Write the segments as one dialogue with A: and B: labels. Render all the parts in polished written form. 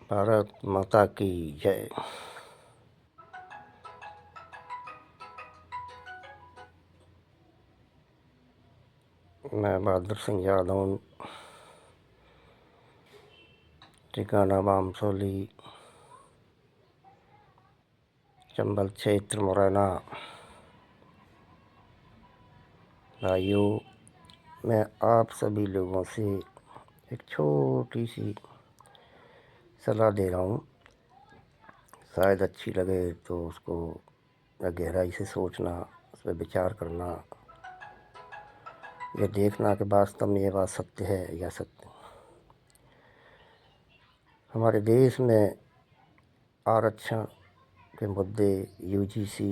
A: भारत माता की जय। मैं बहादुर सिंह यादव, ठिकाना बामसोली, चंबल क्षेत्र, मुरैना। भाइयों, मैं आप सभी लोगों से एक छोटी सी सलाह दे रहा हूँ। शायद अच्छी लगे तो उसको गहराई से सोचना, उस पर विचार करना, ये देखना कि वास्तव में ये बात सत्य है या सत्य। हमारे देश में आरक्षण के मुद्दे, यूजीसी,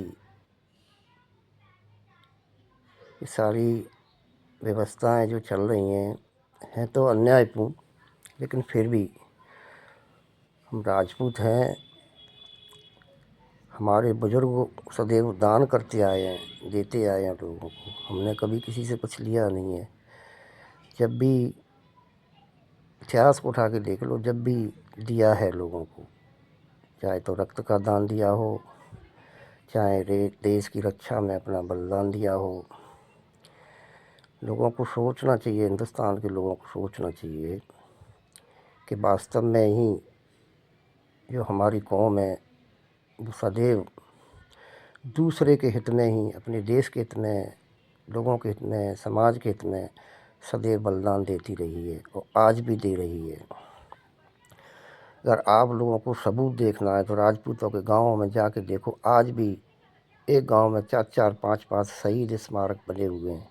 A: ये सारी व्यवस्थाएं जो चल रही हैं तो अन्यायपूर्ण, लेकिन फिर भी हम राजपूत हैं। हमारे बुजुर्ग सदैव दान करते आए हैं, देते आए हैं लोगों को। हमने कभी किसी से कुछ लिया नहीं है। जब भी इतिहास को उठा के देख लो, जब भी दिया है लोगों को, चाहे तो रक्त का दान दिया हो, चाहे देश की रक्षा में अपना बलिदान दिया हो। लोगों को सोचना चाहिए, हिंदुस्तान के लोगों को सोचना चाहिए कि वास्तव में ही जो हमारी कौम है वो सदैव दूसरे के हित में ही, अपने देश के हित में, लोगों के हित में, समाज के हित में सदैव बलिदान देती रही है और आज भी दे रही है। अगर आप लोगों को सबूत देखना है तो राजपूतों के गाँवों में जाके देखो, आज भी एक गांव में 4-4, 5-5 शहीद स्मारक बने हुए हैं।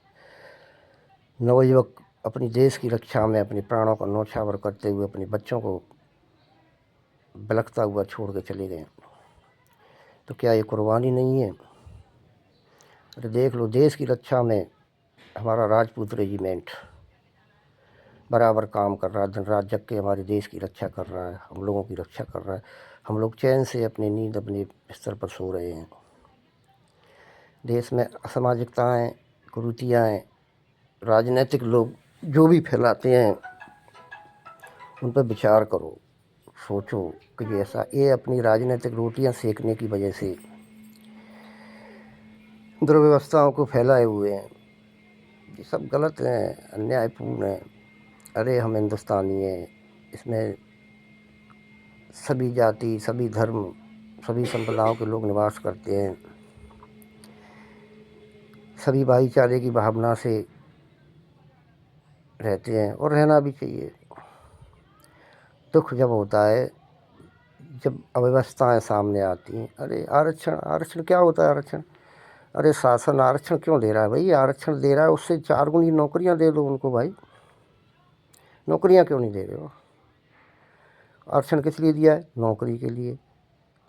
A: नवयुवक अपनी देश की रक्षा में अपने प्राणों का न्यौछावर करते हुए अपने बच्चों को बिलखता हुआ छोड़ के चले गए। तो क्या ये कुर्बानी नहीं है? अरे देख लो, देश की रक्षा में हमारा राजपूत रेजिमेंट बराबर काम कर रहा है, दिन रात जग के हमारे देश की रक्षा कर रहा है, हम लोगों की रक्षा कर रहा है। हम लोग चैन से अपनी नींद अपने बिस्तर पर सो रहे हैं। देश में असामाजिकताएँ, कुरीतियाँ, राजनीतिक लोग जो भी फैलाते हैं उन पर विचार करो, सोचो कि ऐसा ये अपनी राजनीतिक रोटियां सेकने की वजह से दुर्व्यवस्थाओं को फैलाए हुए हैं। ये सब गलत हैं, अन्यायपूर्ण हैं। अरे हम हिंदुस्तानी हैं, इसमें सभी जाति, सभी धर्म, सभी संप्रदायों के लोग निवास करते हैं। सभी भाईचारे की भावना से रहते हैं और रहना भी चाहिए। दुख जब होता है, जब अव्यवस्थाएं सामने आती हैं। अरे आरक्षण, आरक्षण क्या होता है? आरक्षण, अरे शासन आरक्षण क्यों दे रहा है भाई? आरक्षण दे रहा है, उससे 4 गुनी नौकरियां दे दो उनको भाई। नौकरियां क्यों नहीं दे रहे हो? आरक्षण किस लिए दिया है? नौकरी के लिए।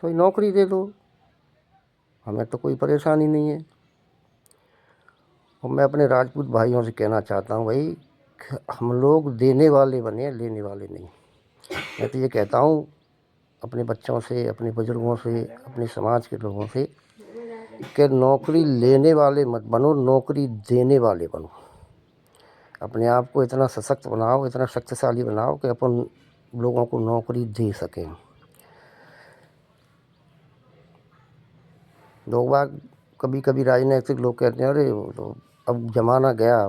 A: तो नौकरी दे दो, हमें तो कोई परेशानी नहीं है। और मैं अपने राजपूत भाइयों से कहना चाहता हूँ भाई, हम लोग देने वाले बने, लेने वाले नहीं। मैं तो ये कहता हूँ अपने बच्चों से, अपने बुजुर्गों से, अपने समाज के लोगों से कि नौकरी लेने वाले मत बनो, नौकरी देने वाले बनो। अपने आप को इतना सशक्त बनाओ, इतना शक्तिशाली बनाओ कि अपन लोगों को नौकरी दे सकें। लोग बाग कभी कभी राजनीतिक लोग कहते हैं अरे वो तो अब ज़माना गया,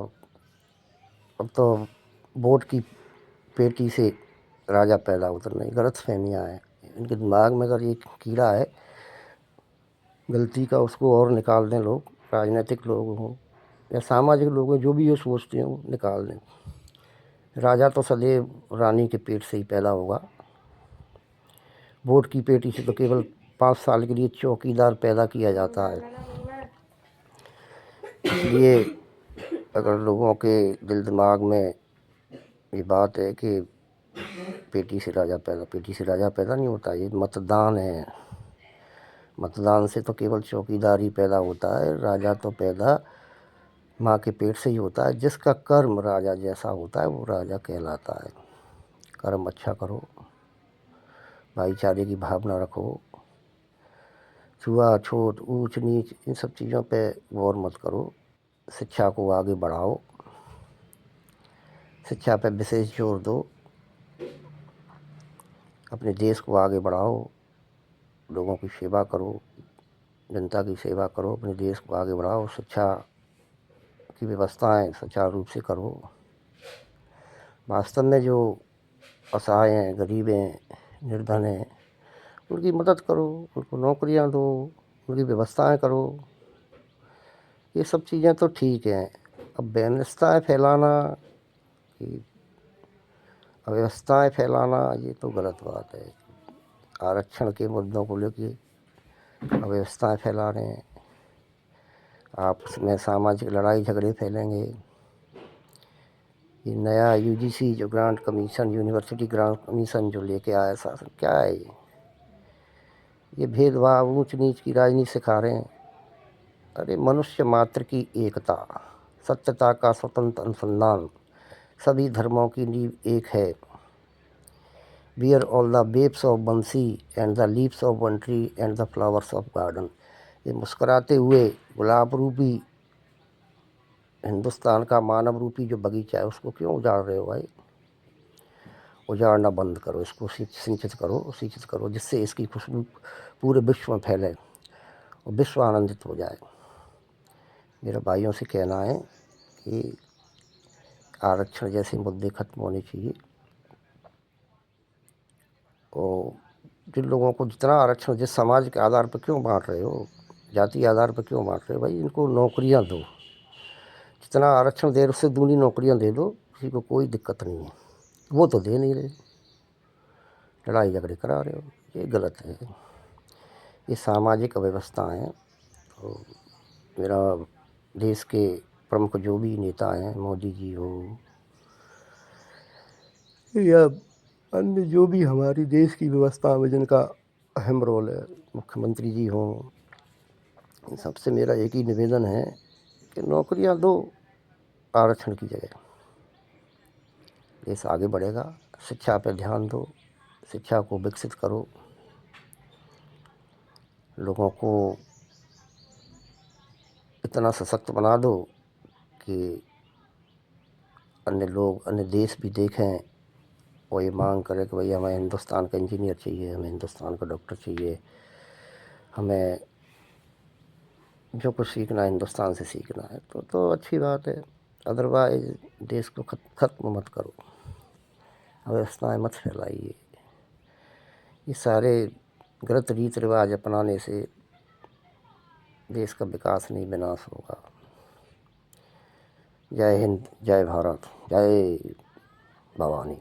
A: अब तो वोट की पेटी से राजा पैदा होता नहीं। गलतफहमियाँ हैं इनके दिमाग में। अगर ये कीड़ा है गलती का, उसको और निकाल दें लोग, राजनीतिक लोग हों या सामाजिक लोग हैं, जो भी ये सोचते हैं वो निकाल दें। राजा तो सदैव रानी के पेट से ही पैदा होगा। वोट की पेटी से तो केवल 5 साल के लिए चौकीदार पैदा किया जाता है। इसलिए अगर लोगों के दिल दिमाग में ये बात है कि पेटी से राजा पैदा नहीं होता, ये मतदान है। मतदान से तो केवल चौकीदार ही पैदा होता है। राजा तो पैदा माँ के पेट से ही होता है। जिसका कर्म राजा जैसा होता है वो राजा कहलाता है। कर्म अच्छा करो, भाईचारे की भावना रखो, छुआछूत, ऊंच नीच, इन सब चीज़ों पे गौर मत करो। शिक्षा को आगे बढ़ाओ, शिक्षा पे विशेष जोर दो। अपने देश को आगे बढ़ाओ, लोगों की सेवा करो, जनता की सेवा करो, अपने देश को आगे बढ़ाओ, शिक्षा की व्यवस्थाएं सुचारू रूप से करो। वास्तव में जो असहाय हैं, गरीब हैं, निर्धन हैं, उनकी मदद करो, उनको नौकरियां दो, उनकी व्यवस्थाएं करो। ये सब चीज़ें तो ठीक हैं। अब व्यवस्थाएं फैलाना, कि अव्यवस्थाएं फैलाना, ये तो गलत बात है। आरक्षण के मुद्दों को लेके अव्यवस्थाएं फैला रहे हैं, आपस में सामाजिक लड़ाई झगड़े फैलेंगे। ये नया यूजीसी जो grant commission, university grant commission जो लेके आया शासन, क्या है ये भेदभाव, ऊंच नीच की राजनीति सिखा रहे हैं। अरे मनुष्य मात्र की एकता, सत्यता का स्वतंत्र अनुसंधान, सभी धर्मों की नींव एक है। Where all the babes of बंसी and the leaves of one tree and the flowers of garden. ये मुस्कुराते हुए गुलाब रूपी हिंदुस्तान का मानव रूपी जो बगीचा है, उसको क्यों उजाड़ रहे हो भाई? उजाड़ना बंद करो, इसको सिंचित करो, जिससे इसकी खुशबू पूरे विश्व में फैले और विश्व आनंदित हो जाए। मेरे भाइयों से कहना है कि आरक्षण जैसे मुद्दे खत्म होने चाहिए, और जिन लोगों को जितना आरक्षण, जिस समाज के आधार पर क्यों बांट रहे हो, जाति आधार पर क्यों बांट रहे हो भाई? इनको नौकरियां दो, जितना आरक्षण दे रहे उससे दूनी नौकरियां दे दो, किसी को कोई दिक्कत नहीं है। वो तो दे नहीं रहे, लड़ाई झगड़े करा रहे हो, ये गलत है। ये सामाजिक अव्यवस्था है। तो मेरा देश के प्रमुख जो भी नेता हैं, मोदी जी हो या अन्य जो भी हमारी देश की व्यवस्था में जिनका अहम रोल है, मुख्यमंत्री जी हों, इन सबसे मेरा एक ही निवेदन है कि नौकरियां दो आरक्षण की जगह। देश आगे बढ़ेगा। शिक्षा पर ध्यान दो, शिक्षा को विकसित करो, लोगों को इतना सशक्त बना दो कि अन्य लोग, अन्य देश भी देखें और ये मांग करें कि भाई हमें हिंदुस्तान का इंजीनियर चाहिए, हमें हिंदुस्तान का डॉक्टर चाहिए, हमें जो कुछ सीखना है हिंदुस्तान से सीखना है। तो अच्छी बात है। अदरवाइज देश को ख़त्म मत करो, अव्यवस्थाएं मत फैलाइए। ये सारे गलत रीति रिवाज अपनाने से देश का विकास नहीं, विनाश होगा। जय हिंद, जय भारत, जय भवानी।